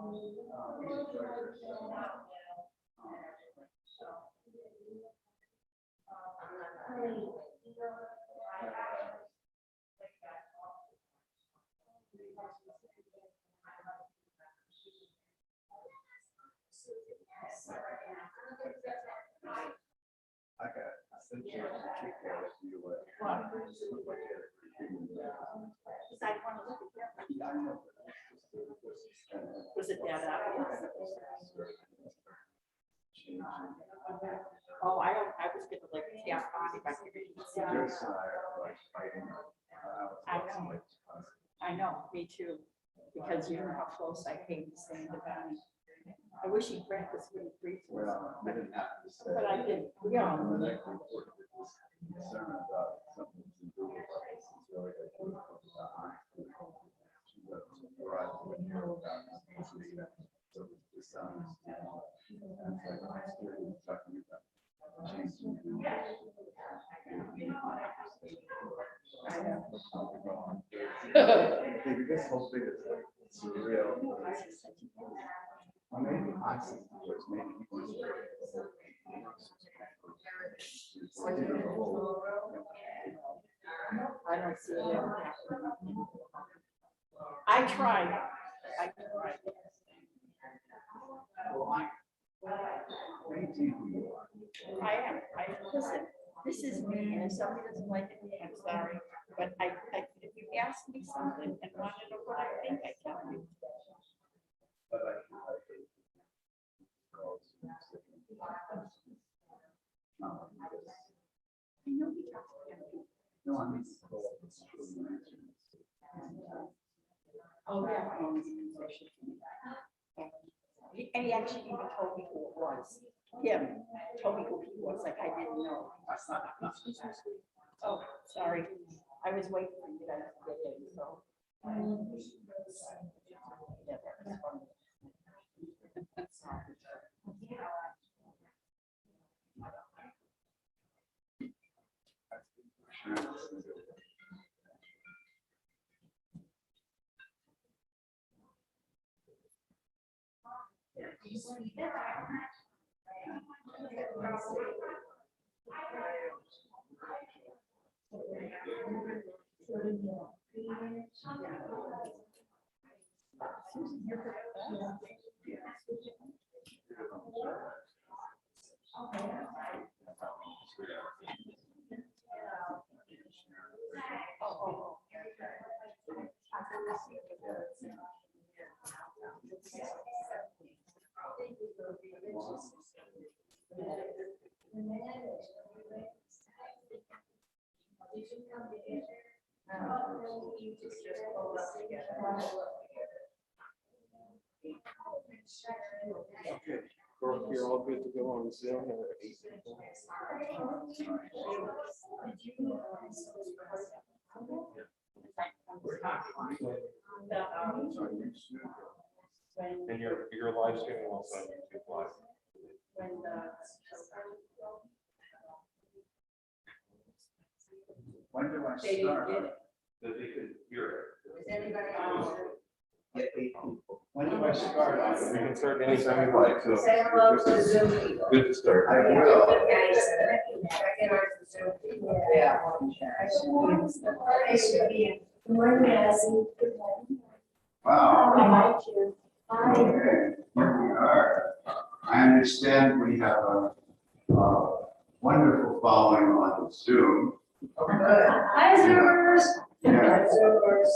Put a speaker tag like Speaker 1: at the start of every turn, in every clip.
Speaker 1: I got essentially a kick out of you.
Speaker 2: Was it that obvious? Oh, I was gonna like tap on if I could.
Speaker 1: Joyce and I are like fighting.
Speaker 2: I know, me too, because you know how close I came to staying to Bonnie. I wish he'd practice really briefly.
Speaker 1: Well, I didn't have to say.
Speaker 2: But I did, yeah.
Speaker 1: When I reported this concern about something to do with this, it's really like she was surprised when you heard about this. So the son is, and it's like, I'm still talking about changing.
Speaker 2: I know.
Speaker 1: This whole thing is like surreal. Or maybe I see it, maybe
Speaker 2: I don't see it ever happening. I tried. Listen, this is me, and if somebody doesn't like it, I'm sorry. But if you ask me something and want to know what I think, I tell you.
Speaker 1: But no, I mean,
Speaker 2: Oh, yeah. And he actually even told me who it was. Him told me who he was, like I didn't know. Oh, sorry. I was waiting for you guys to get in, so. Yeah, that's funny.
Speaker 3: Okay, you're all good to go on Zoom. And your live streaming also on YouTube Live.
Speaker 1: when do I start?
Speaker 3: That they could hear
Speaker 1: When do I start?
Speaker 3: it. We can start anytime you like. So
Speaker 4: Say hello to the Zoom people.
Speaker 3: good to start.
Speaker 1: I will.
Speaker 4: Yeah. I should be. Good morning, Nancy. Good morning.
Speaker 1: Wow.
Speaker 4: Hi, Jim.
Speaker 1: Okay, here we are. I understand we have a wonderful following on Zoom.
Speaker 4: Hi, Zoomers.
Speaker 1: Yeah.
Speaker 4: Hi, Zoomers.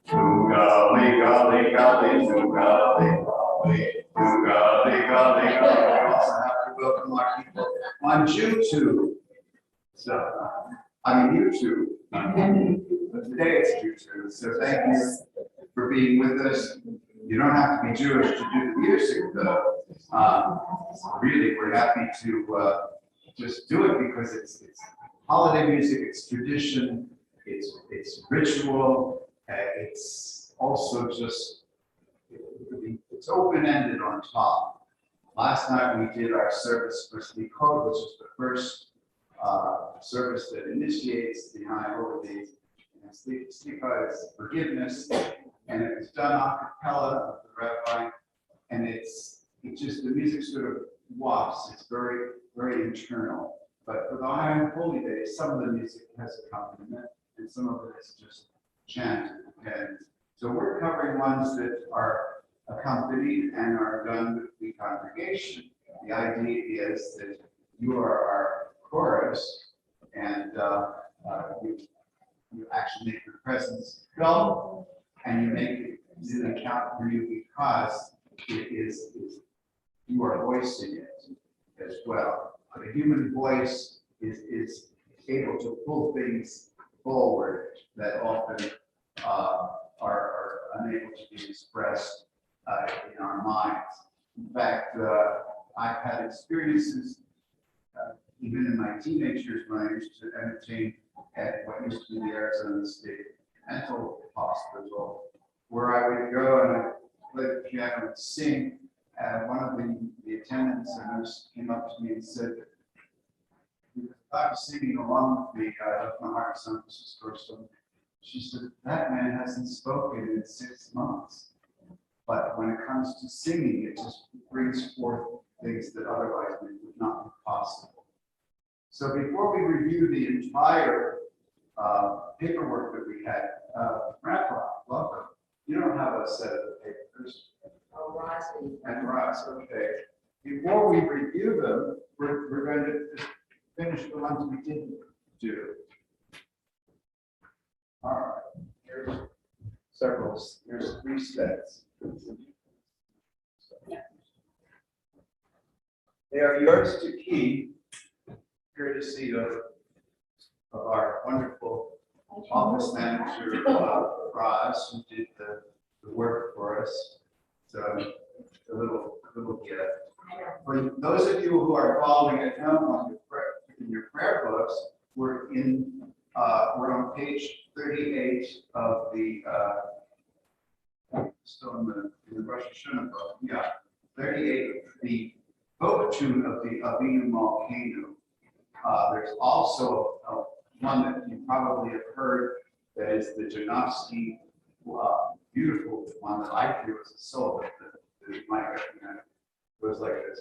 Speaker 1: Zoom golly, golly, golly, Zoom golly, golly, Zoom golly, golly, golly. We also have to welcome our people on YouTube. So, I mean YouTube. But today it's YouTube. So thank you for being with us. You don't have to be Jewish to do the music, though. Really, we're happy to just do it because it's holiday music, it's tradition, it's ritual, it's also just, it's open-ended on top. Last night we did our service for Slichot, which is the first service that initiates the high holidays. And Slichot is forgiveness. and it was done a cappella of the rabbi, and the music sort of wafts, it's very, very internal. But for the High and Holy Days, some of the music has accompaniment, and some of it is just chant. And so we're covering ones that are accompanied and are done with the congregation. The idea is that you are our chorus, and you actually make your presence felt, and you make it really count for you because it is you are voicing it as well. The human voice is able to pull things forward that often are unable to be expressed in our minds. In fact, I've had experiences even in my teenage years when I used to entertain at what used to be the Arizona State Mental Hospital, where I would go and I play the piano and sing. One of the attendants and nurse came up to me and said, "If I was singing along with me, I left my heart San Francisco or something." She said, "That man hasn't spoken in 6 months. But when it comes to singing, it just brings forth things that otherwise would not be possible." So before we review the entire paperwork that we had, Grandpa, welcome. You don't have a set of the papers.
Speaker 4: Oh, Rossi.
Speaker 1: And Ross, okay. Before we review them, we're going to just finish the ones we didn't do. All right, here's there's 3 sets. They are yours to keep, courtesy of our wonderful office manager, Roz, who did the work for us. So a little gift. For those of you who are following at home in your prayer books, we're on page 38 of the still in the Rosh Hashanah book. Yeah, 38, the folk tune of the Avinu Malkeinu. There's also one that you probably have heard that is the Janowski, beautiful one that I feel is a soul that you might recognize. It goes like this.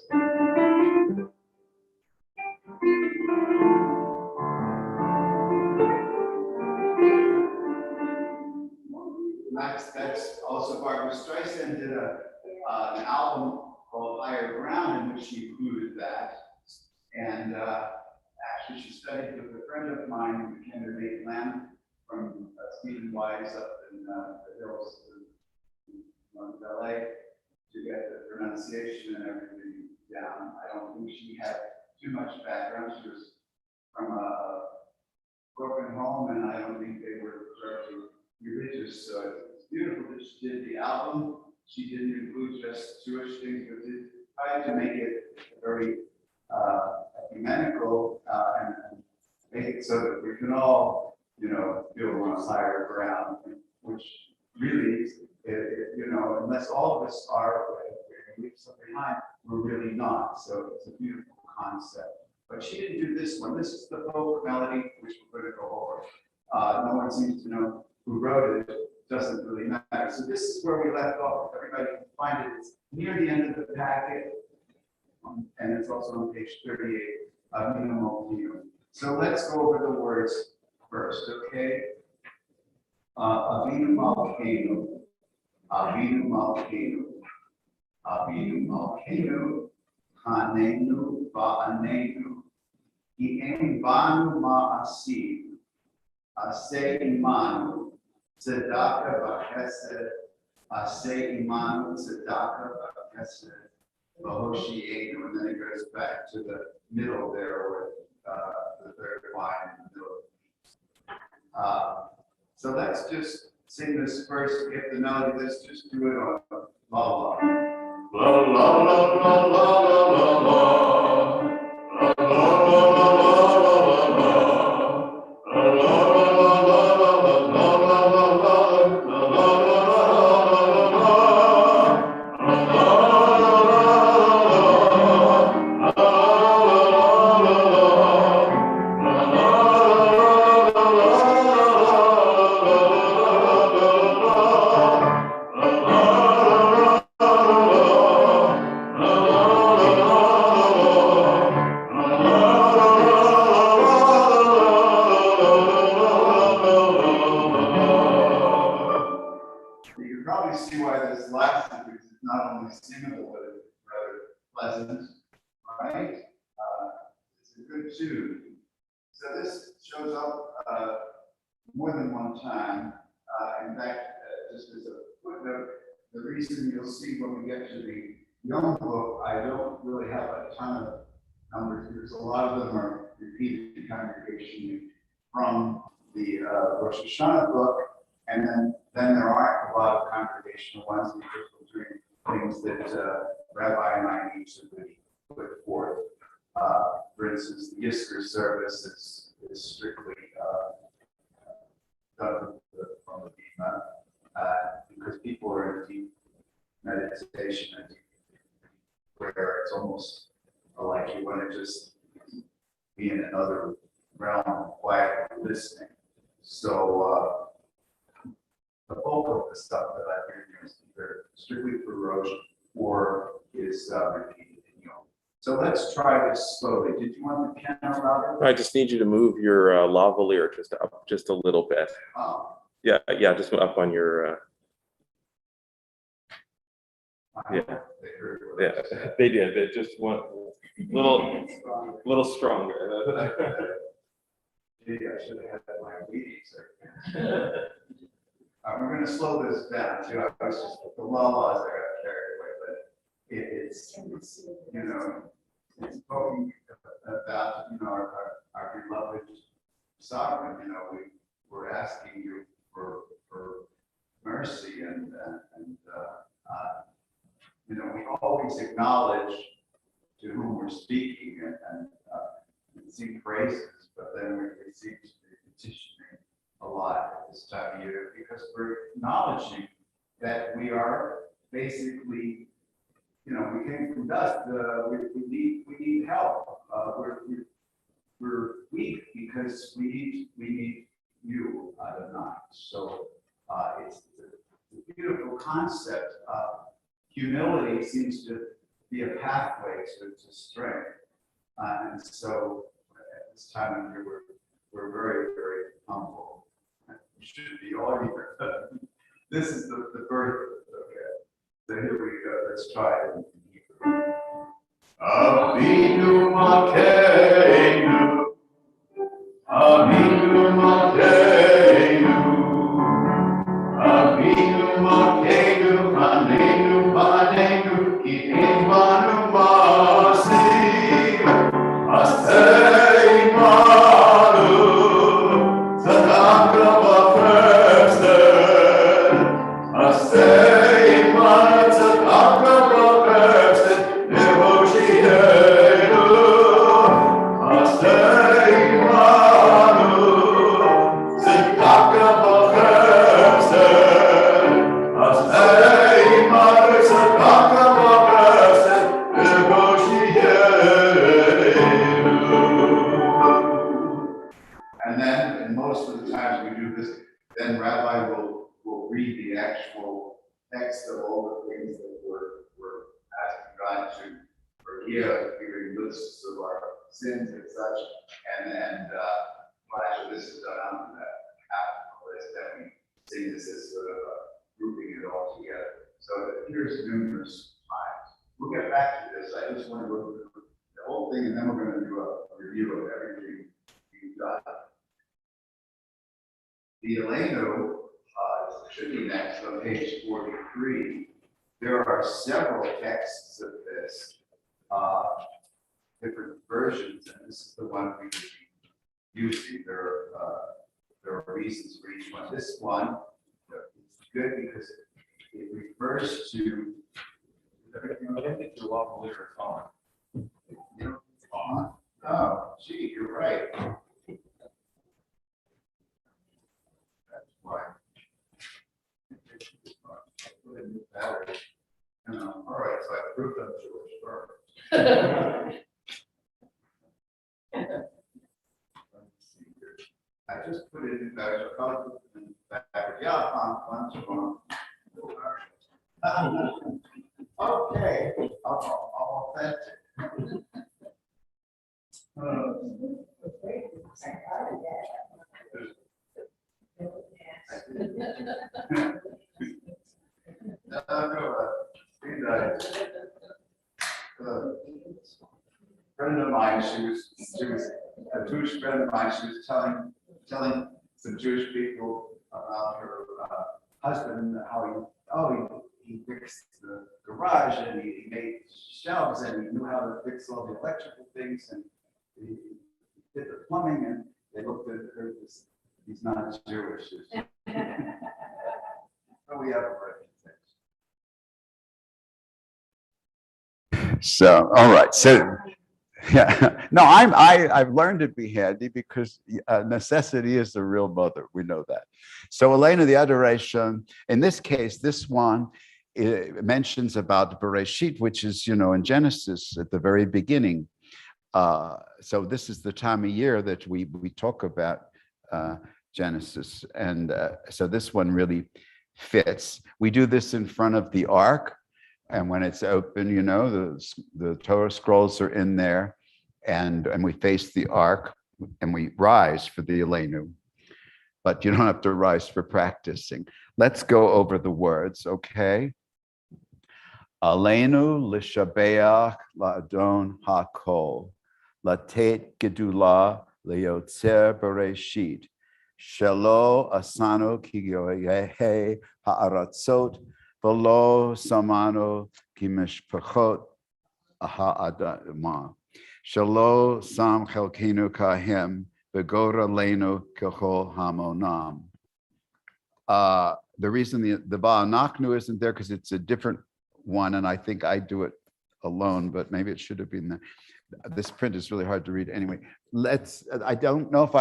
Speaker 1: That's also Barbara Streisand did an album called Higher Ground in which she included that. And actually she studied with a friend of mine who became a Nate Lamb from Stephen Wise up in the hills in LA to get the pronunciation and everything down. I don't think she had too much background. She was from a broken home, and I don't think they were very religious. So it's beautiful that she did the album. She didn't include just Jewish things, but did try to make it very ecumenical and make it so that we can all, feel on higher ground, which really, unless all of us are, we leave something behind, we're really not. So it's a beautiful concept. But she didn't do this one. This is the folk melody, which we're going to go over. No one seems to know who wrote it. Doesn't really matter. So this is where we left off. Everybody can find it. It's near the end of the packet, and it's also on page 38. So let's go over the words first, okay? Avinu Malkeinu, Avinu Malkeinu, Avinu Malkeinu, Hanenu Ba'anenu, Ki'en Banu Ma'asiv, Aseh Imanu, Tzedakah V'Chesed, Aseh Imanu, Tzedakah V'Chesed, V'Hoshi'enu, and then it goes back to the middle there with the third line in the middle. So let's just sing this first, get the melody. Let's just do it on la la. La la la la la la la. La la la la la la. only singable, but it's rather pleasant, right? It's a good tune. So this shows up more than one time. In fact, just as a footnote, the reason you'll see when we get to the young book, I don't really have a ton of numbers because a lot of them are repeated congregation from the Rosh Hashanah book, and then there aren't a lot of congregational ones because we're doing things that Rabbi and I need to really put forth. For instance, the Yizkor service is strictly done from the Bima, because people are in deep meditation and where it's almost like you want to just be in another realm of quiet listening. So the bulk of the stuff that I've been doing is either strictly for Rosh or is repeated in Yom. So let's try this slowly. Did you want the piano, Robert?
Speaker 3: I just need you to move your lavalier just up just a little bit. Yeah, just up on your. Yeah, they did. They just went little stronger.
Speaker 1: Maybe I should have had that my meetings. We're going to slow this down too. I was just the laws I got carried away, but it's you know it's talking about our beloved sovereign. You know we're asking you for mercy and we always acknowledge to whom we're speaking and sing praises, but then we seem to be petitioning a lot at this time of year because we're acknowledging that we are basically, we came from dust. We need help. We're weak because we need you out of night. So it's a beautiful concept. Humility seems to be a pathway to strength, and so at this time of year we're very, very humble. We should be all here. This is the birth. Okay, so here we go. Let's try it. Avinu Malkeinu, Avinu Malkeinu, Avinu Malkeinu, Paneinu, Paneinu, Kidimanu Masi, Asei Manu, Tzedakah B'Chesed, Asei Manu, Tzedakah B'Chesed, Nevoshieinu, Asei Manu, Tzedakah B'Chesed, Asei Manu, Tzedakah B'Chesed, Nevoshieinu. And then, and most of the times we do this, then Rabbi will read the actual text of all the things that we're asking God to forgive, giving lists of our sins and such. And then, after this is done, after that, after this, then we sing this as sort of grouping it all together. So it appears numerous times. We'll get back to this. I just want to go through the whole thing, and then we're going to do a review of everything we've done. The Eleno should be next on page 43. There are several texts of this, different versions, and this is the one we would be using. There are reasons for each one. This one is good because it refers to.
Speaker 3: I don't think your lavalier is on.
Speaker 1: Oh, gee, you're right. Why? Battery. All right, so I proved up George first. I just put it in battery. So I'll put it in battery. Yeah, one. Okay, I'll authentic. No, friend of mine, she was a Jewish friend of mine, she was telling some Jewish people about her husband, how he fixed the garage and he made shelves and he knew how to fix all the electrical things and he did the plumbing and they looked at her, he's not Jewish. But we have a reputation. So, all right, so. Yeah, no, I've learned to be handy because necessity is the real mother. We know that. So Elena, the adoration, in this case, this one it mentions about Bereshit, which is, in Genesis at the very beginning. So this is the time of year that we talk about Genesis. And so this one really fits. We do this in front of the ark. And when it's open, the Torah scrolls are in there, and we face the ark, and we rise for the Elenu. But you don't have to rise for practicing. Let's go over the words, okay? Elenu l'shabeach la'adon hakol, latet gedula le'yotzer bereshit, shelo asanu ki yoyehe ha'aratzot, v'lo samanu ki mishpachot ha'adamah. Shelo sam chelkenu kahem begora lenu kechol hamonam. The reason the Ba'anachnu isn't there because it's a different one, and I think I do it alone, but maybe it should have been there. This print is really hard to read anyway. I don't know if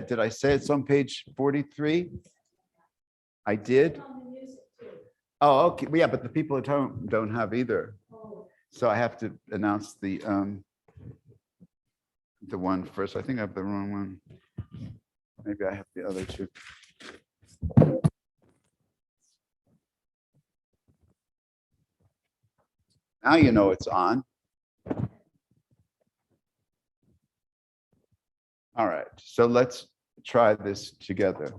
Speaker 1: did I say it's on page 43? I did? Oh, okay. Yeah, but the people at home don't have either. So I have to announce the one first. I think I have the wrong one. Maybe I have the other two. Now you know it's on. All right, so let's try this together.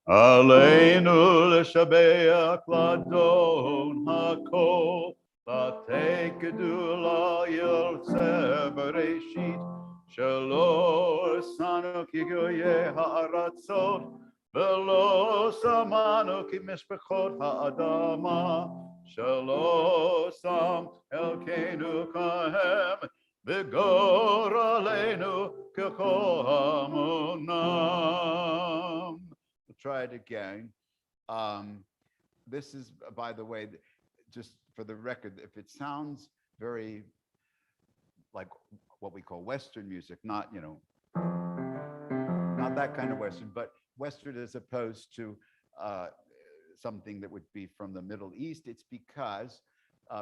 Speaker 1: Aleinu l'shabeach ladon hakol, latei gedula yotzer bereshit, shelo asanu ki goyeh ha'aratzot, velo samanu ki mishpachot ha'adama, shelo sam elkeinu kahem, v'gor aleinu kechol hamonam. Try it again. This is, by the way, just for the record, if it sounds very like what we call Western music, not that kind of Western, but Western as opposed to something that would be from the Middle East, it's because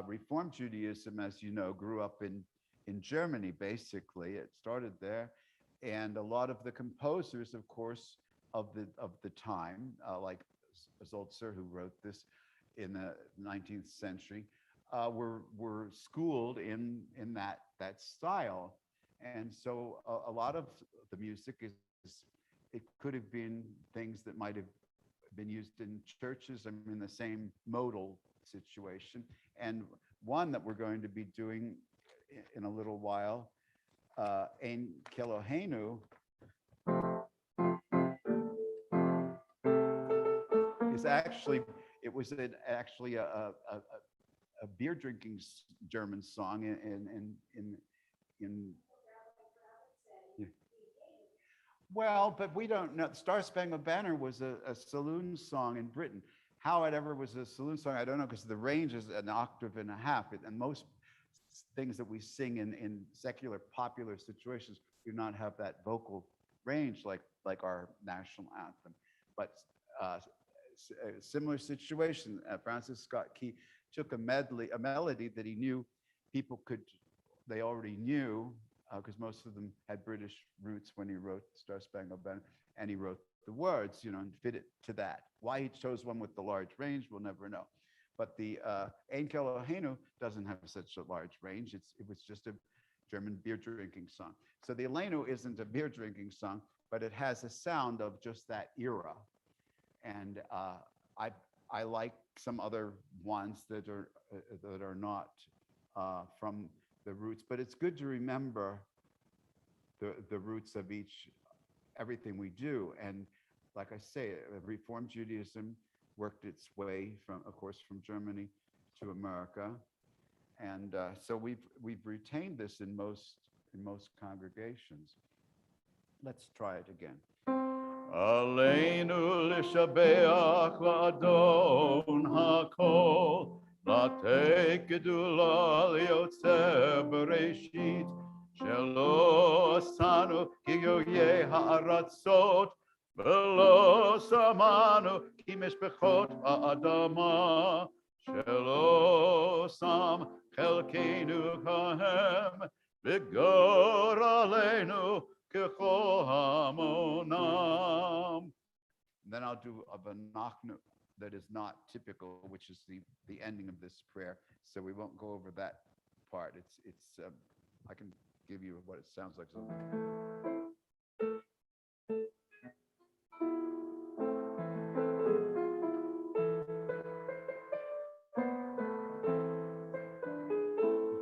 Speaker 1: Reform Judaism, as you know, grew up in Germany, basically. It started there. And a lot of the composers, of course, of the time, like Zolzer, who wrote this in the 19th century, were schooled in that style, and so a lot of the music it could have been things that might have been used in churches. I mean, the same modal situation, and one that we're going to be doing in a little while, Ein Kelohenu, is actually, it was actually a beer drinking German song in well, but we don't know. Star Spangled Banner was a saloon song in Britain. How it ever was a saloon song, I don't know, because the range is an octave and a half, and most things that we sing in secular popular situations do not have that vocal range like our national anthem. But similar situation. Francis Scott Key took a melody that he knew people they already knew, because most of them had British roots when he wrote Star Spangled Banner, and he wrote the words, and fit it to that. Why he chose one with the large range, we'll never know. But the Ein Kelohenu doesn't have such a large range. It was just a German beer drinking song. So the Elenu isn't a beer drinking song, but it has a sound of just that era. And I like some other ones that are not from the roots, but it's good to remember the roots of everything we do. And like I say, Reform Judaism worked its way from, of course, from Germany to America, and so we've retained this in most congregations. Let's try it again. Aleinu lishabeach la'adon hakol, la'tei gedula liotzer bereshit, shelo asanu ki yoyeh ha'aratzot, velo samanu ki mishpechot ha'adama, shelo sam chelkeinu kahem, v'gor aleinu then I'll do a vanachnu that is not typical, which is the ending of this prayer. So we won't go over that part. It's I can give you what it sounds like. You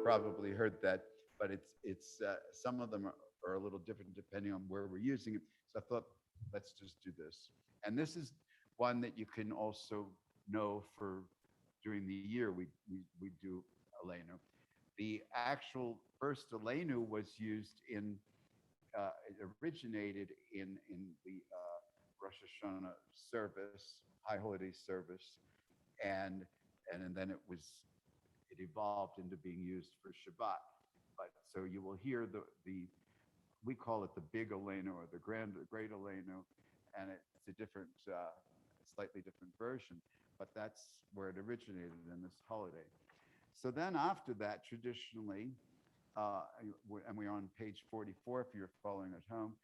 Speaker 1: probably heard that, but it's some of them are a little different depending on where we're using it. So I thought, let's just do this. And this is one that you can also know for during the year we do Aleinu. The actual first Aleinu was used in, it originated in the Rosh Hashanah service, High Holiday service, and then it evolved into being used for Shabbat. But so you will hear we call it the big Aleinu or the great Aleinu, and it's a different, slightly different version, but that's where it originated in this holiday. So then after that, traditionally, and we're on page 44 if you're following at home,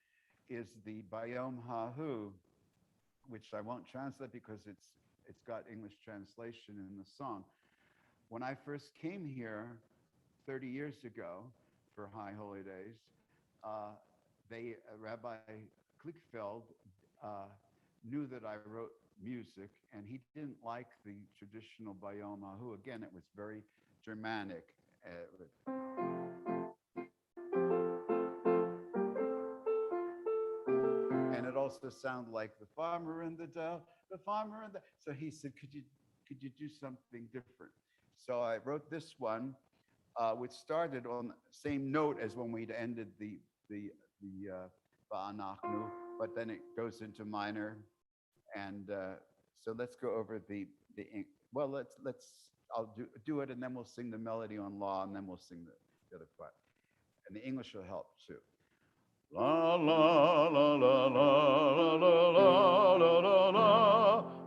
Speaker 1: is the Bayom Hahu, which I won't translate because it's got English translation in the song. When I first came here 30 years ago for High Holy Days, Rabbi Klickfeld knew that I wrote music, and he didn't like the traditional Bayom Hahu. Again, it was very Germanic. And it also sounded like the farmer in the dell, the farmer in the. So he said, could you do something different? So I wrote this one, which started on the same note as when we'd ended the Ba'anachnu, but then it goes into minor, and so let's go over well, I'll do it, and then we'll sing the melody on law, and then we'll sing the other part, and the English will help too. La la la la la la la la la la la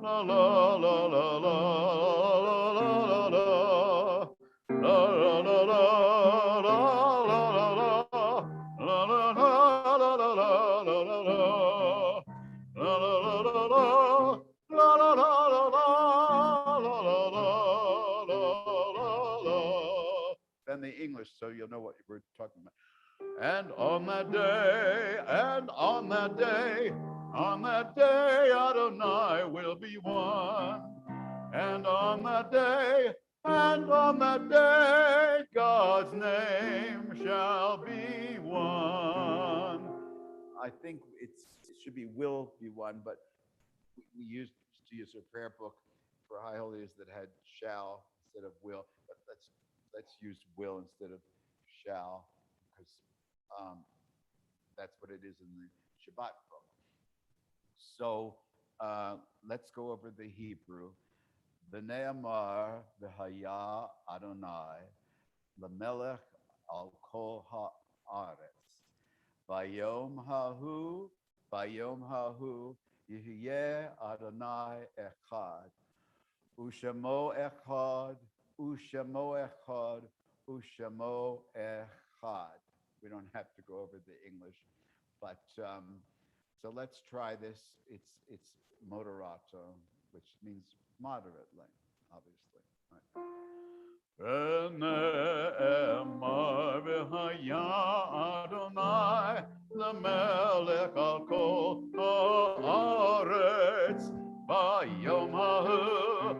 Speaker 1: la la la la la then the English, so you'll know what we're talking about. And on that day, Adonai will be one. And on that day, God's name shall be one. I think it should be will be one, but we used to use a prayer book for High Holidays that had shall instead of will. But let's use will instead of shall, because that's what it is in the Shabbat book. So let's go over the Hebrew. V'ne'amar v'haya Adonai l'melech al kol ha'aretz. Bayom hahu yihyeh Adonai echad. Ushemo echad. We don't have to go over the English, but so let's try this. It's moderato, which means moderately, obviously. V'ne'emar v'haya Adonai l'melech al kol ha'aretz. Bayom hahu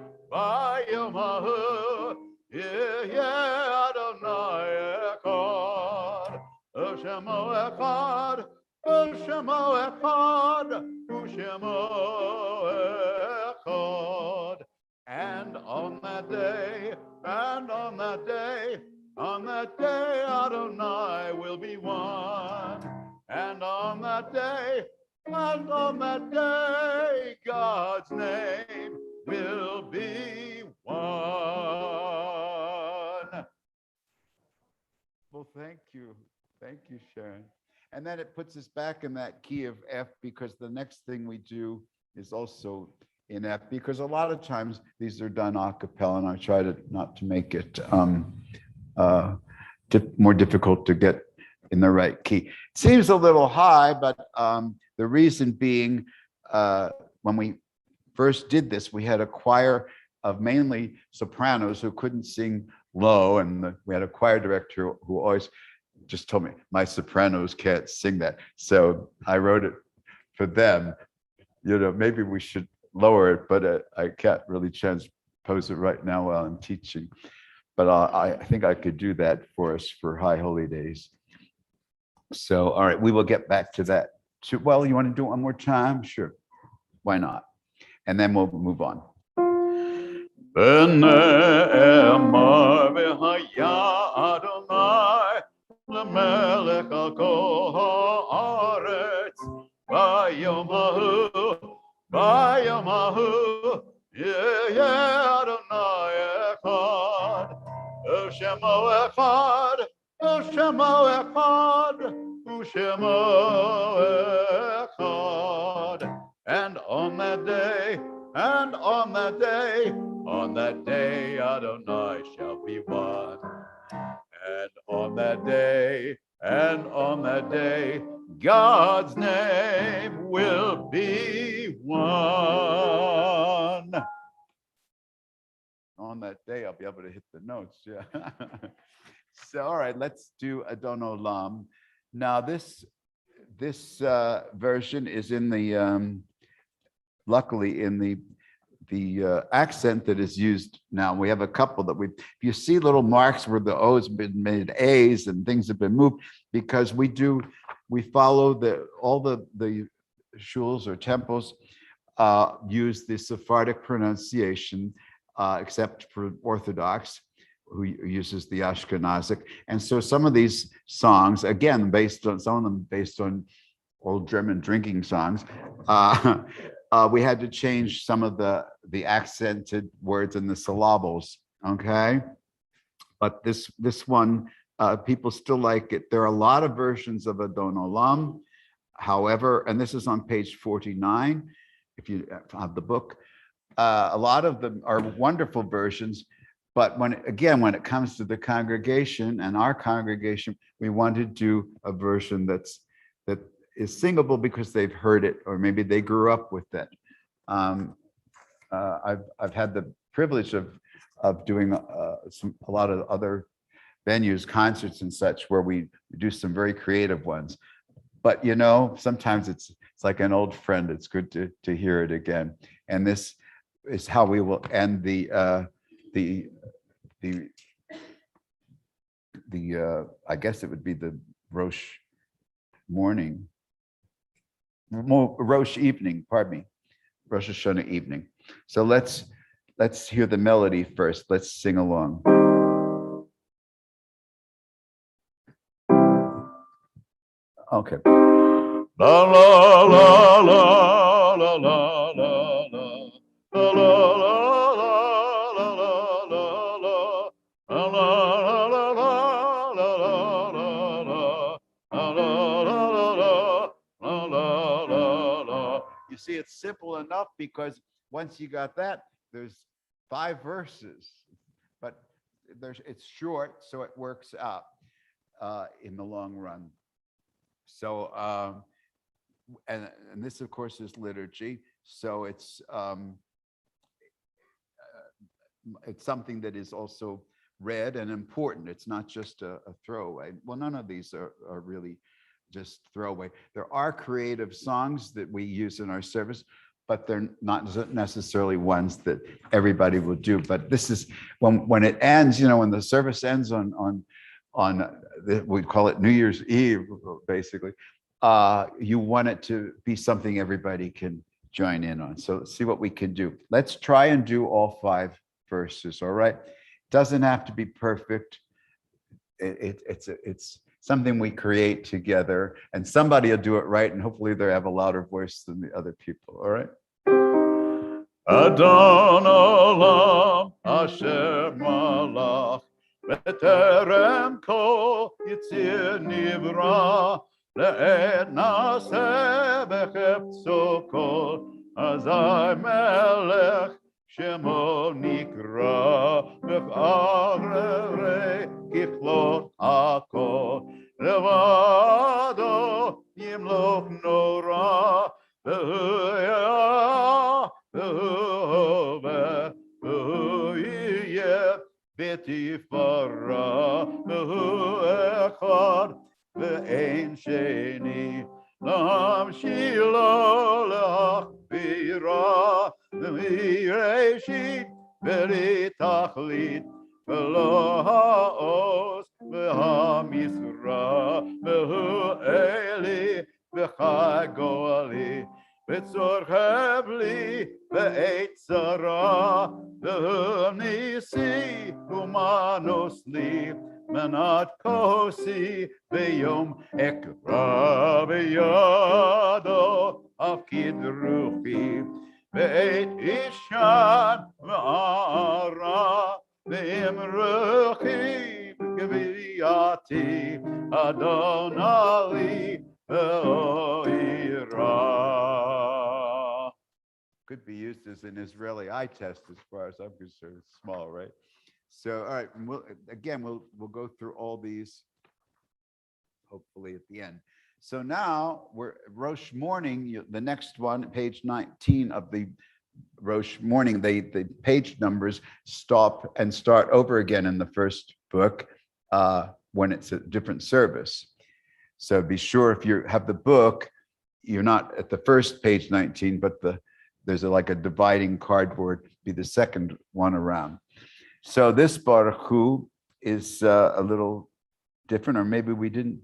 Speaker 1: Ushemo echad, Ushemo echad, Ushemo echad. And on that day, Adonai will be one. And on that day, God's name will be one. Well, thank you, Sharon. And then it puts us back in that key of F, because the next thing we do is also in F, because a lot of times these are done a cappella, and I try to not to make it more difficult to get in the right key. It seems a little high, but the reason being, when we first did this, we had a choir of mainly sopranos who couldn't sing low, and we had a choir director who always just told me, my sopranos can't sing that. So I wrote it for them. Maybe we should lower it, but I can't really transpose it right now while I'm teaching. But I think I could do that for us for High Holy Days. So, all right, we will get back to that. Well, you want to do it one more time? Sure. Why not? And then we'll move on. Ushemo echad. And on that day, Adonai shall be one. And on that day, God's name will be one. On that day, I'll be able to hit the notes. Yeah. So, all right, let's do Adon Olam. Now, this version is in the luckily in the accent that is used now. We have a couple that if you see little marks where the O's have been made A's and things have been moved, because we follow all the shuls or temples use the Sephardic pronunciation, except for Orthodox, who uses the Ashkenazic. And so some of these songs, again, some of them based on old German drinking songs, we had to change some of the accented words and the syllables, okay? But this one, people still like it. There are a lot of versions of Adon Olam. However, and this is on page 49, if you have the book, a lot of them are wonderful versions. But when it comes to the congregation and our congregation, we want to do a version that is singable because they've heard it, or maybe they grew up with it. I've had the privilege of doing a lot of other venues, concerts and such, where we do some very creative ones. But sometimes it's like an old friend. It's good to hear it again. And this is how we will end the I guess it would be the Rosh morning, Rosh evening, pardon me, Rosh Hashanah evening. So let's hear the melody first. Let's sing along. Okay. La la la la la la la la la la. You see, it's simple enough because once you got that, there's 5 verses, but it's short, so it works out in the long run. So, and this, of course, is liturgy. So it's something that is also read and important. It's not just a throwaway. Well, none of these are really just throwaway. There are creative songs that we use in our service, but they're not necessarily ones that everybody will do. But this is when it ends, when the service ends on we call it New Year's Eve, basically. You want it to be something everybody can join in on. So let's see what we can do. Let's try and do all 5 verses, all right? Doesn't have to be perfect. It's something we create together, and somebody will do it right, and hopefully they have a louder voice than the other people, all right? Adon olam asher malach beterem kol yitzir nivra le'et naseh bechepso kol azai melech shemo nikra v'charei kichlot hakol levado yimloch nora v'huya בתפארה והוא אחד ואין שני להמשיל לו להכבירה ומראשית ולתכלית ולא העוז והמשרה והוא אלי וחי גואלי וצורכב לי בעת צרה וניסי ומנוס לי מנת כוסי ביום אקרא בידו אפקיד רוחי בעת אישן וערה ואמרחי בגבייתי אדוני לי could be used as an Israeli eye test as far as I'm concerned. It's small, right? So, all right, we'll go through all these hopefully at the end. So now we're Rosh morning, the next one, page 19 of the Rosh morning, the page numbers stop and start over again in the first book when it's a different service. So be sure if you have the book, you're not at the first page 19, but there's like a dividing cardboard, be the second one around. So this Baruch Hu is a little different, or maybe we didn't,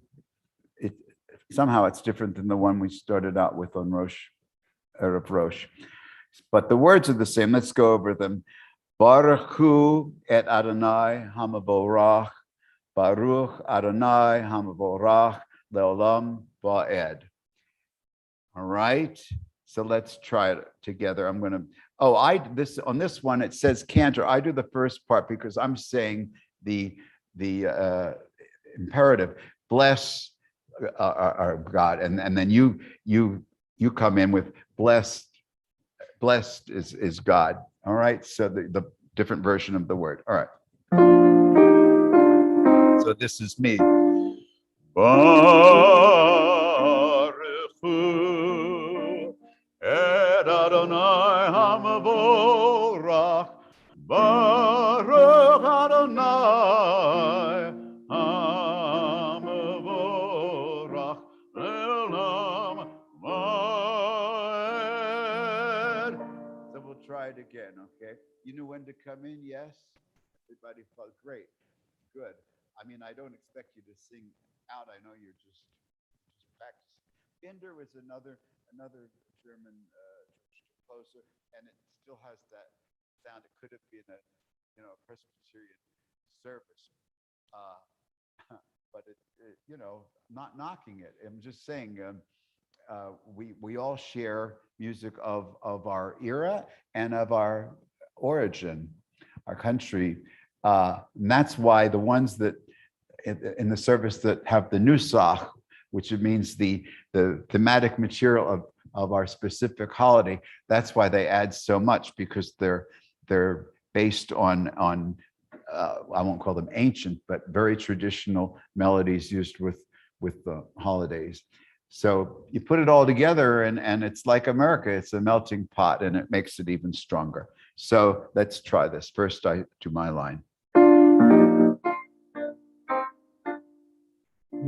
Speaker 1: somehow it's different than the one we started out with on Erev Rosh. But the words are the same. Let's go over them. Baruch Hu et Adonai Hamavorach, Baruch Adonai Hamavorach, Leolam Va'ed. All right, so let's try it together. I'm going to, on this one, it says Cantor. I do the first part because I'm saying the imperative, bless our God. And then you come in with blessed is God. All right, so the different version of the word. All right. So this is me. Baruch Hu et Adonai Hamavorach, Baruch Adonai Hamavorach, Le'olam Va'ed. So we'll try it again, okay? You know when to come in, yes? Everybody felt great, good. I mean, I don't expect you to sing out. I know you're just practicing. Binder was another German composer, and it still has that sound. It could have been a Presbyterian service, but it not knocking it. I'm just saying we all share music of our era and of our origin, our country, and that's why the ones that in the service that have the nusach, which means the thematic material of our specific holiday, that's why they add so much, because they're based on I won't call them ancient, but very traditional melodies used with the holidays. So you put it all together and it's like America, it's a melting pot, and it makes it even stronger. So let's try this. First I do my line.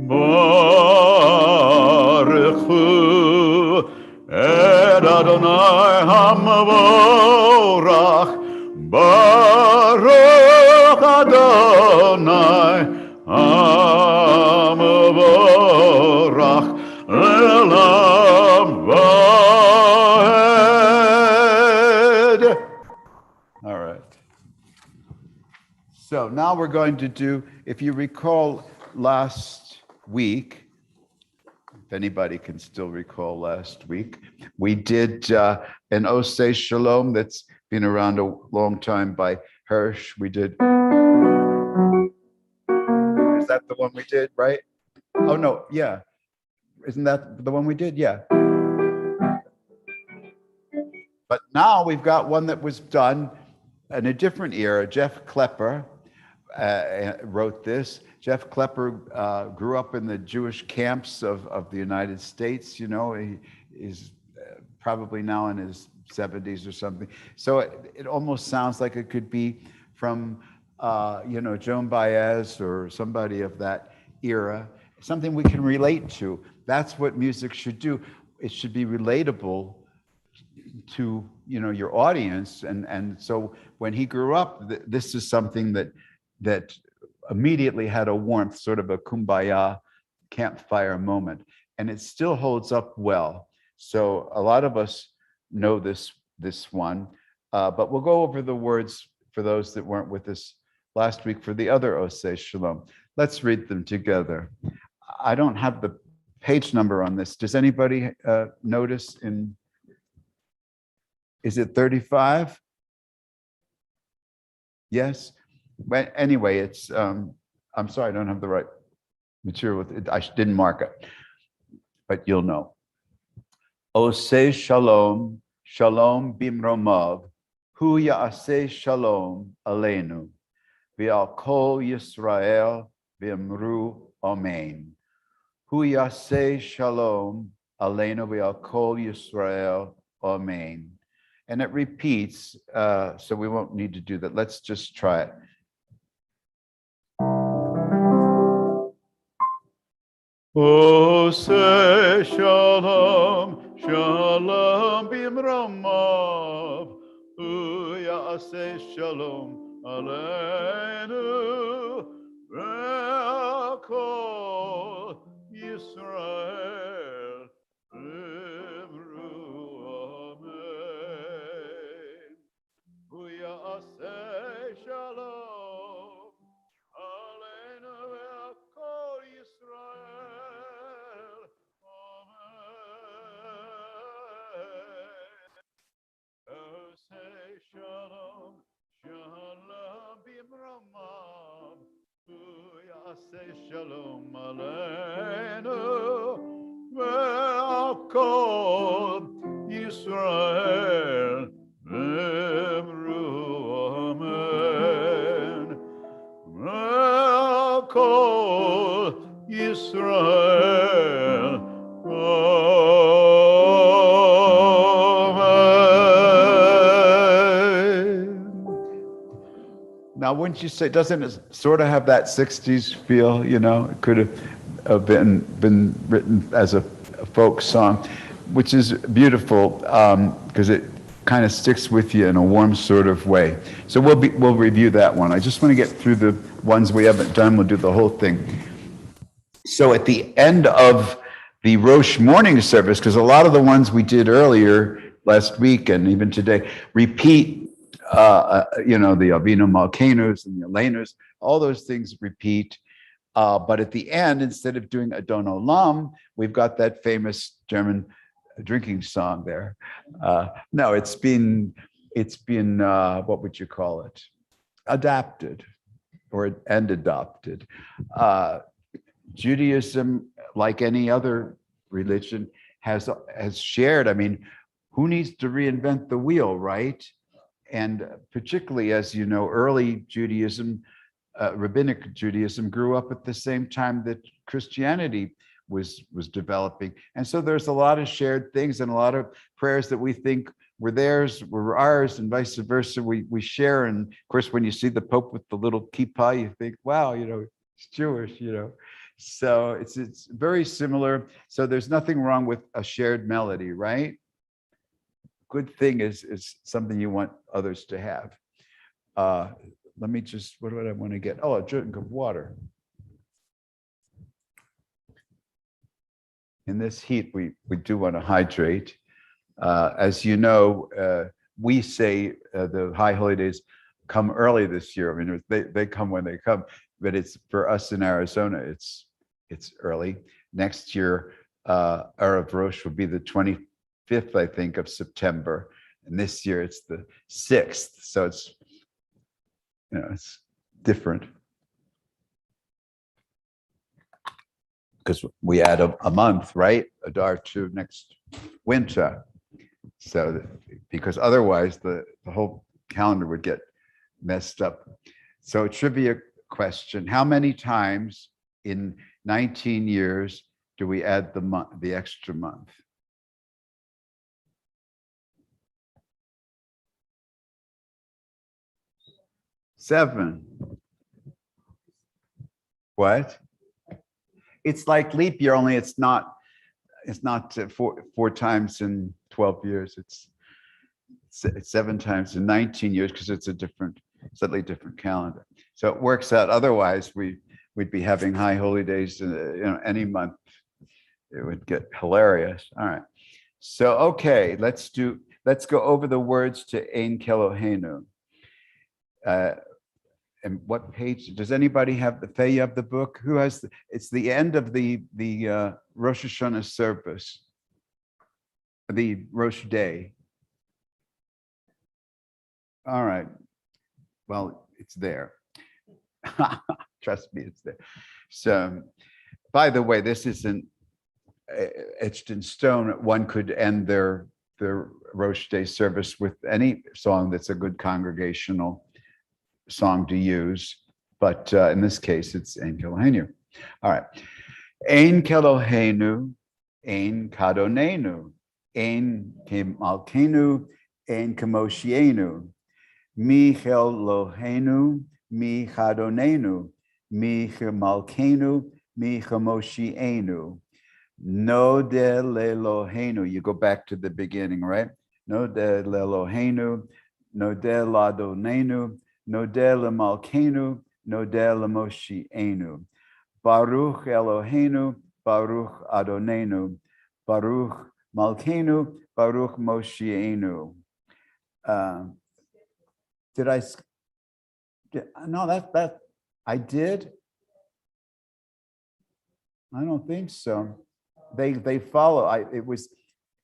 Speaker 1: Baruch Hu et Adonai Hamavorach, Baruch Adonai So now we're going to do, if you recall last week, if anybody can still recall last week, we did an Oseh Shalom that's been around a long time by Hirsch. We did, is that the one we did, right? Oh, no, yeah. Isn't that the one we did? Yeah. But now we've got one that was done in a different era. Jeff Klepper wrote this. Jeff Klepper grew up in the Jewish camps of the United States. You know, he is probably now in his 70s or something. So it almost sounds like it could be from, you know, Joan Baez or somebody of that era, something we can relate to. That's what music should do. It should be relatable to, you know, your audience. And so when he grew up, this is something that immediately had a warmth, sort of a kumbaya campfire moment, and it still holds up well. So a lot of us know this one, but we'll go over the words for those that weren't with us last week for the other Oseh Shalom. Let's read them together. I don't have the page number on this. Does anybody notice is it 35? Yes. But anyway, it's, I'm sorry, I don't have the right material with it. I didn't mark it, but you'll know. Oseh Shalom, Shalom Bimromav, Hu Ya'aseh Shalom Aleinu, V'al Kol Yisrael V'imru Amen. Hu Ya'aseh Shalom Aleinu V'al Kol Yisrael Amen. And it repeats, so we won't need to do that. Let's just try it. Oseh Shalom, Shalom Bimromav, Hu Ya'aseh Shalom Aleinu, V'al Kol Yisrael V'imru Amen. Hu Ya'aseh Shalom Aleinu V'al Kol Yisrael Amen. Oseh Shalom, Shalom Bimromav, Hu Ya'aseh Shalom Aleinu, V'al Kol Yisrael V'imru Amen. V'al Kol Yisrael Amen. Now, wouldn't you say, doesn't it sort of have that 60s feel, you know? It could have been written as a folk song, which is beautiful because it kind of sticks with you in a warm sort of way. So we'll review that one. I just want to get through the ones we haven't done. We'll do the whole thing. So at the end of the Rosh morning service, because a lot of the ones we did earlier last week and even today repeat, you know, the Avinu Malkenos and the Elenus, all those things repeat. But at the end, instead of doing Adon Olam, we've got that famous German drinking song there. No, it's been what would you call it? Adapted and adopted. Judaism, like any other religion, has shared. I mean, who needs to reinvent the wheel, right? And particularly, as you know, early Judaism, rabbinic Judaism, grew up at the same time that Christianity was developing. And so there's a lot of shared things and a lot of prayers that we think were theirs, were ours, and vice versa. We share. And of course, when you see the Pope with the little kippah, you think, wow, you know, it's Jewish, you know. So it's very similar. So there's nothing wrong with a shared melody, right? Good thing is something you want others to have. Let me just, what do I want to get? Oh, a drink of water. In this heat, we do want to hydrate. As you know, we say the high holy days,
Speaker 5: come early this year. I mean, they come when they come, but it's for us in Arizona, it's early. Next year, Erev Rosh will be the 25th, I think, of September. And this year it's the 6th. So it's, it's different. Because we add a month, right? Adar to next winter. So, because otherwise the whole calendar would get messed up. So, trivia question: how many times in 19 years do we add the extra month? Seven. What? It's like leap year, only it's not four times in 12 years. It's 7 times in 19 years because it's a slightly different calendar. So it works out. Otherwise, we'd be having high holy days, any month. It would get hilarious. All right. So, okay, let's go over the words to Ein Kelohenu. And what page does anybody have? You have the book? Who has it's the end of the Rosh Hashanah service, the Rosh Day. All right. Well, it's there. Trust me, it's there. So, by the way, this isn't etched in stone. One could end their Rosh Day service with any song that's a good congregational song to use, but in this case, it's Ein Kelohenu. All right. Ein Kelohenu, Ein Kadonenu, Ein Kemalkenu, Ein Kemoshienu, Mi Kelohenu, Mi Kadonenu, Mi Kemalkenu, Mi Kemoshienu. No de Lelohenu. You go back to the beginning, right? No de Lelohenu, no de Ladonenu, Nodeh Malkenu, Nodeh Moshienu. Baruch Eloheinu, Baruch Adonenu, Baruch Malkenu, Baruch Moshienu. Did I? No, that I did. I don't think so. They follow. It was,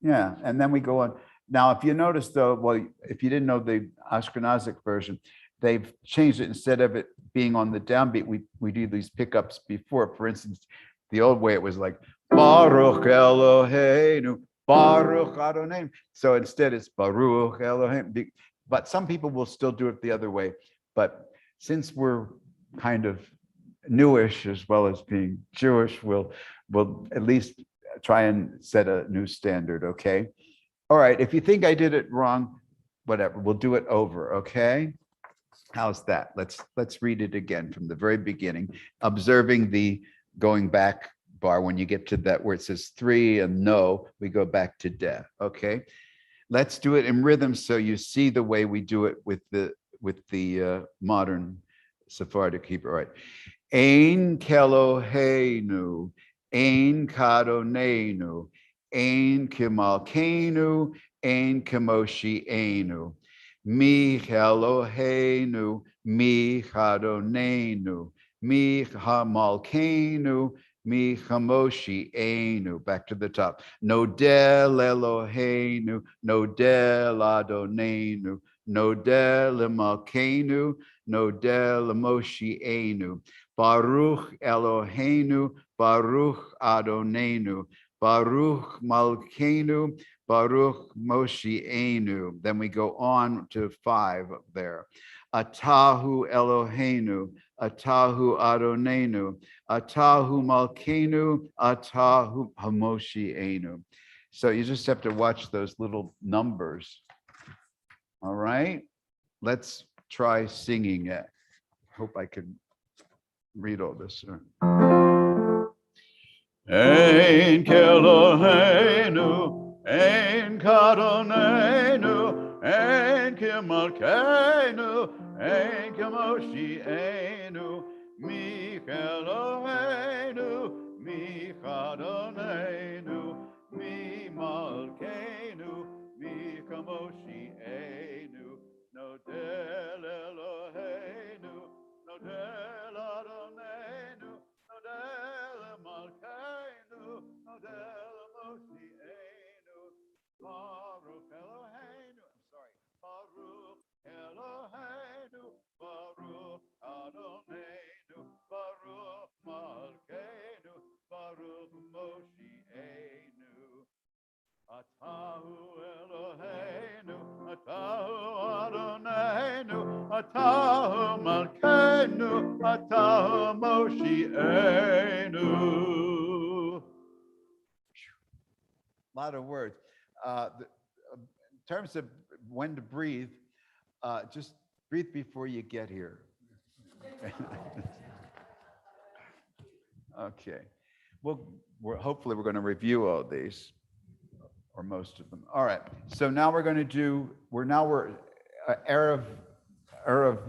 Speaker 5: yeah. And then we go on. Now, if you notice, though, well, if you didn't know the Ashkenazic version, they've changed it. Instead of it being on the downbeat, we do these pickups before. For instance, the old way it was like Baruch Eloheinu, Baruch Adonai. So instead it's Baruch Eloheinu. But some people will still do it the other way. But since we're kind of newish as well as being Jewish, we'll at least try and set a new standard, okay? All right, if you think I did it wrong, whatever, we'll do it over, okay? How's that? Let's read it again from the very beginning, observing the going back bar. When you get to that where it says 3 and no, we go back to de, okay? Let's do it in rhythm so you see the way we do it with the modern Sephardic Hebrew, right? Ein Kelohenu, Ein Kadonenu, Ein Kemalkenu, Ein Kemoshienu. Mi Eloheinu, mi Adonenu, mi Hamalkenu, mi Hamoshienu. Back to the top. Nodel Eloheinu, Nodel Adonenu, Nodel Malkenu, Nodel Moshienu. Baruch Eloheinu, Baruch Adonenu, Baruch Malkenu, Baruch Moshienu. Then we go on to 5 up there. Atahu Eloheinu, Atahu Adonenu, Atahu Malkenu, Atahu Hamoshienu. So you just have to watch those little numbers. All right, let's try singing it. Hope I can read all this. Ein Kelohenu, Ein Kadonenu, Ein Kemalkenu, Ein Kemoshienu, Mi Eloheinu, Mi Kadonenu, Mi Malkenu, Mi Kemoshienu, Nodel Eloheinu. ata Moshienu. Lot of words. In terms of when to breathe, just breathe before you get here. Okay. Well, hopefully we're going to review all these, or most of them. All right. So now we're going to do. We're Erev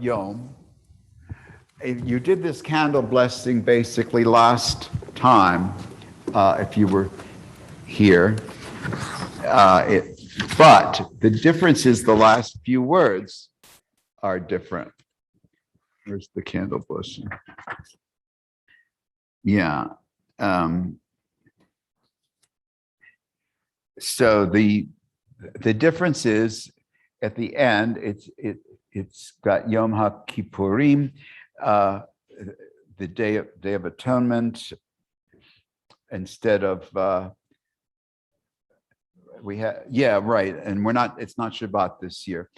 Speaker 5: Yom. You did this candle blessing basically last time, if you were here. But the difference is the last few words are different. Where's the candle blessing? Yeah. So the difference is at the end, it's got Yom HaKippurim, the Day of Atonement, instead of right, and it's not Shabbat this year.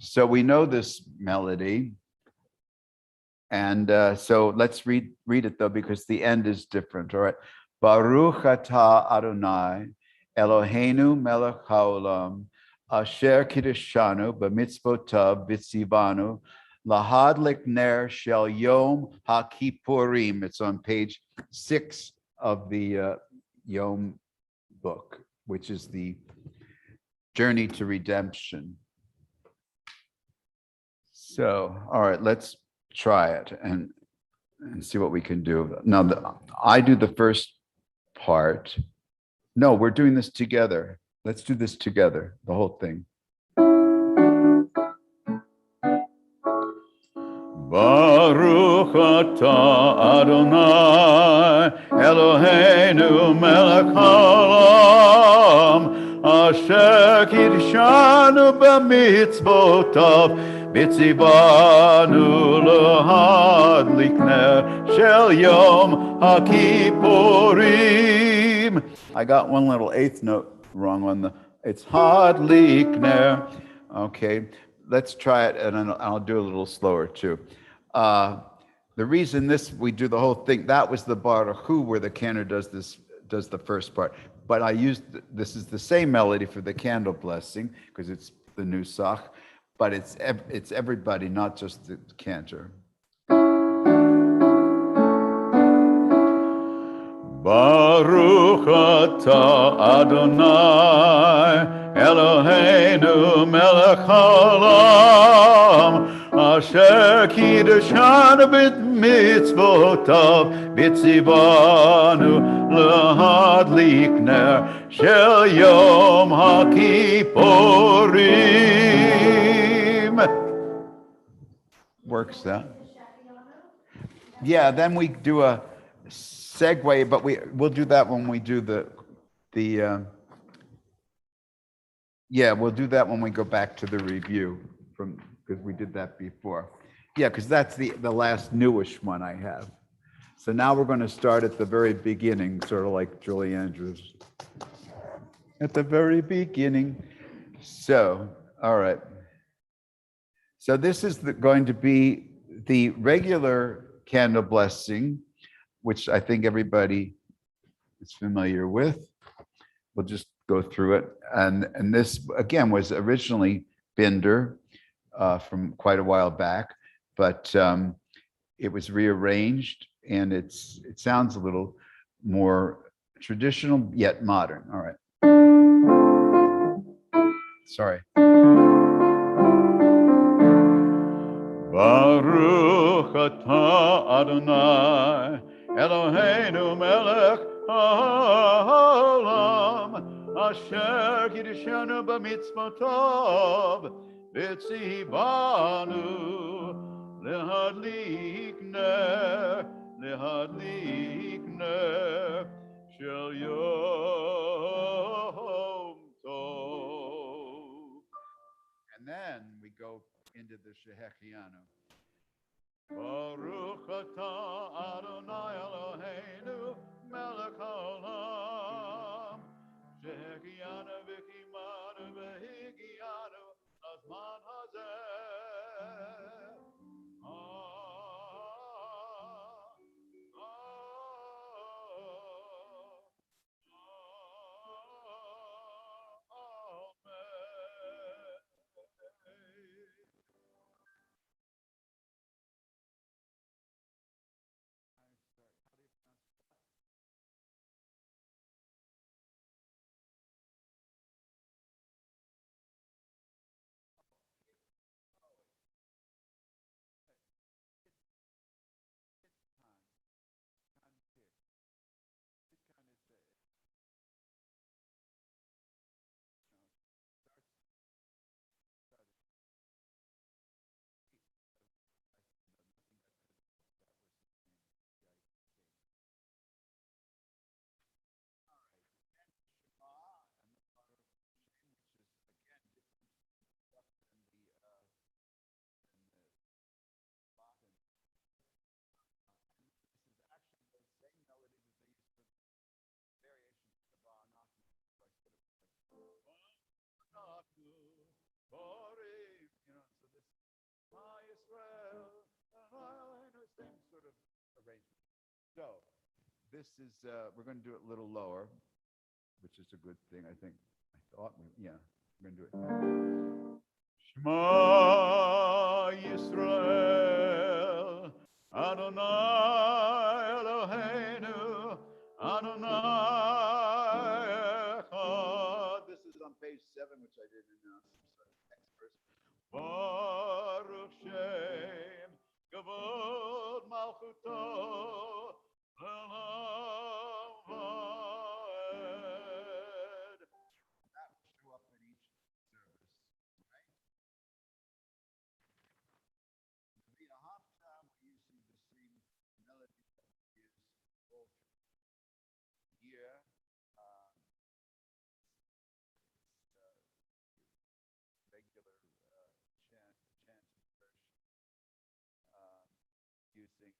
Speaker 5: So we know this melody, and so let's read it though, because the end is different. All right. Baruch atah Adonai Eloheinu melech haolam asher kiddushanu b'mitzvotav v'tzivanu lahadlik ner shel yom hakippurim. It's on page 6 of the Yom book, which is the Journey to Redemption. So, all right, let's try it and see what we can do. Now, I do the first part. No, we're doing this together. Let's do this together, the whole thing. Baruch atah Adonai Eloheinu melech haolam asher kiddushanu b'mitzvotav v'tzivanu lahadlik ner shel yom hakippurim. I got one little eighth note wrong on it's hadlik ner. Okay, let's try it, and I'll do a little slower too. The reason we do the whole thing, that was the Baruch Hu, where the Cantor does the first part. But this is the same melody for the candle blessing, because it's the Nusach, but it's everybody, not just the Cantor. Baruch atah Adonai Eloheinu melech haolam asher kiddushanu b'mitzvotav v'tzivanu lahadlik ner shel yom hakippurim. Works that? Yeah, then we do a segue, but we'll do that when we do we'll do that when we go back to the review because we did that before. Yeah, because that's the last newish one I have. So now we're going to start at the very beginning, sort of like Julie Andrews. At the very beginning. So, all right. So this is going to be the regular candle blessing, which I think everybody is familiar with. We'll just go through it. And this, again, was originally Binder from quite a while back, but it was rearranged, and it sounds a little more traditional, yet modern. All right. Sorry. Baruch atah Adonai Eloheinu melech haolam asher kiddushanu b'mitzvotav v'tzivanu lehadlik ner shel yom tov. And then we go into the Shehechianu. Baruch atah Adonai Eloheinu melech haolam shehechianu v'kimanu v'higianu azman hazeh You know, so this Israel, same sort of arrangement. So this is we're going to do it a little lower, which is a good thing, I think. I thought, yeah, we're going to do it. Shema Yisrael, Adonai Eloheinu, Adonai Echad. This is on page 7, which I didn't announce. Next verse. Baruch Shem, Kavod Malchuto, Le'olam Vaed. That will show up in each service, right? The half time we're using the same melody that we use all year. Regular chant version using the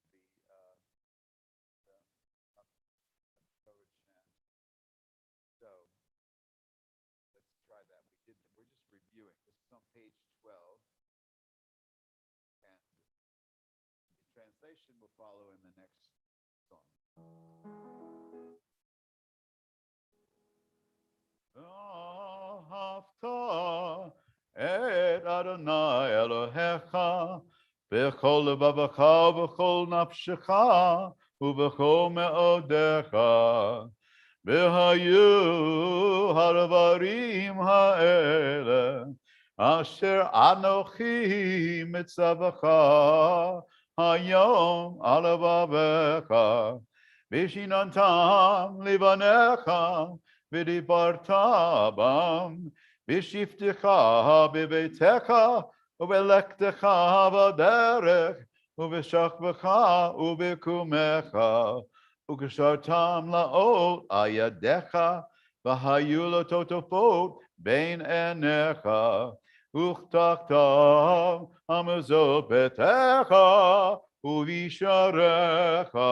Speaker 5: Torah chant. So let's try that. We're just reviewing. This is on page 12, and the translation will follow in the next song. Ahavta et Adonai Elohecha b'chol levavecha b'chol nafshecha u'b'chol me'odecha v'hayu haravarim ha'ele asher anochi mitzavecha hayom al levavecha v'shinantam livanecha v'dibarta bam v'shiftecha b'beitecha u'belektecha b'derech u'b'shachvecha u'b'kumecha u'k'shartam la'ot ayadecha v'hayu l'totofot bein enecha u'chtachtam hamazot betecha u'visharecha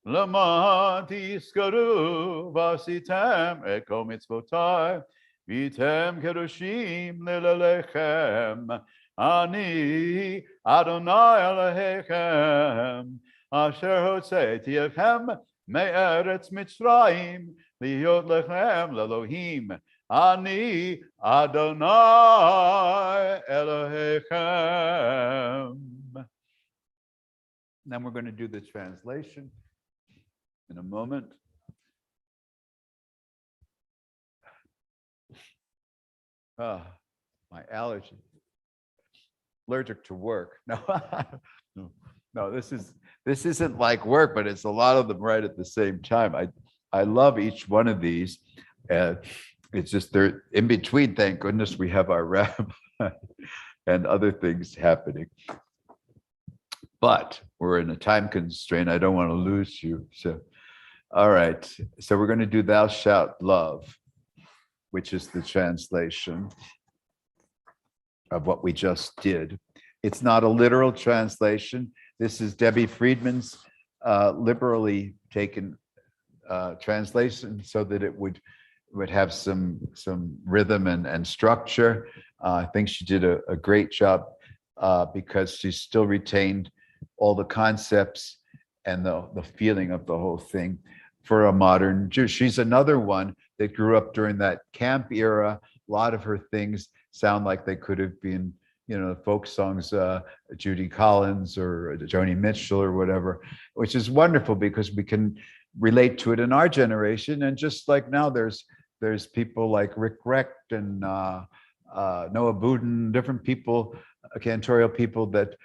Speaker 5: Lama tiskaru vasitem eko mitzvotai vitem kerushim lilalechem ani Adonai Elohechem asher hotzeiti echem me'eretz Mitzrayim liyot lechem lelohim ani Adonai Elohechem. Then we're going to do the translation in a moment. My allergy. Allergic to work. No, no, this isn't like work, but it's a lot of them right at the same time. I love each one of these. It's just they're in between. Thank goodness we have our rabbi and other things happening. But we're in a time constraint. I don't want to lose you. So, all right. So we're going to do "Thou Shalt Love," which is the translation of what we just did. It's not a literal translation. This is Debbie Friedman's liberally taken translation so that it would have some rhythm and structure. I think she did a great job because she still retained all the concepts and the feeling of the whole thing for a modern Jew. She's another one that grew up during that camp era. A lot of her things sound like they could have been, folk songs, Judy Collins or Joni Mitchell or whatever, which is wonderful because we can relate to it in our generation. And just like now, there's people like Rick Recht and Noah Boudin, different people, cantorial people that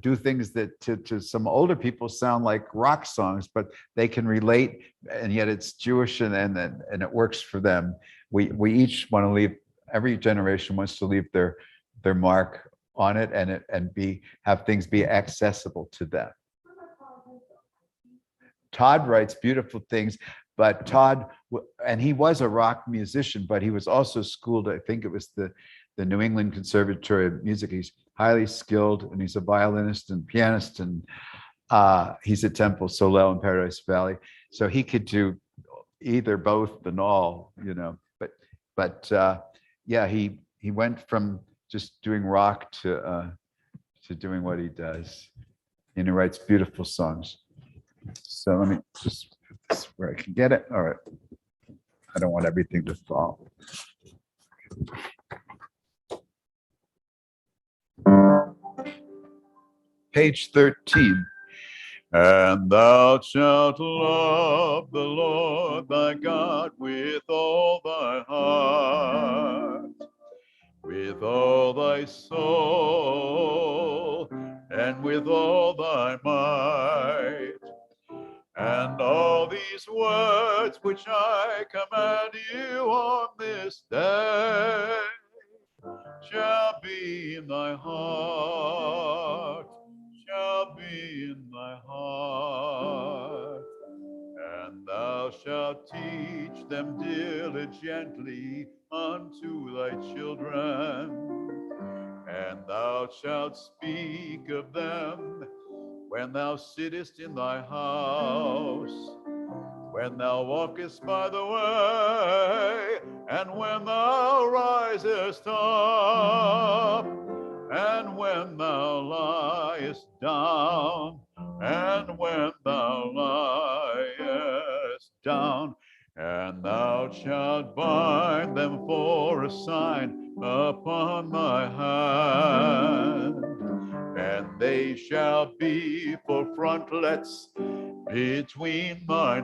Speaker 5: do things that to some older people sound like rock songs, but they can relate, and yet it's Jewish and it works for them. We each want to leave. Every generation wants to leave their mark on it and have things be accessible to them. Todd writes beautiful things, but Todd, and he was a rock musician, but he was also schooled. I think it was the New England Conservatory of Music. He's highly skilled, and he's a violinist and pianist, and he's at Temple Solel in Paradise Valley. So he could do either, both, and all, But yeah, he he went from just doing rock to doing what he does. And he writes beautiful songs. So let me just put this where I can get it. All right. I don't want everything to fall. Page 13. And thou shalt love the Lord thy God with all thy heart, with all thy soul, and with all thy might. And all these words which I command you on this day shall be in thy heart, shall be in thy heart. And thou shalt teach them diligently unto thy children, and thou shalt speak of them when thou sittest in thy house, when thou walkest by the way, and when thou risest up, and when thou liest down, and when thou liest down. And thou shalt bind them for a sign upon thy hand, and they shall be for frontlets between thine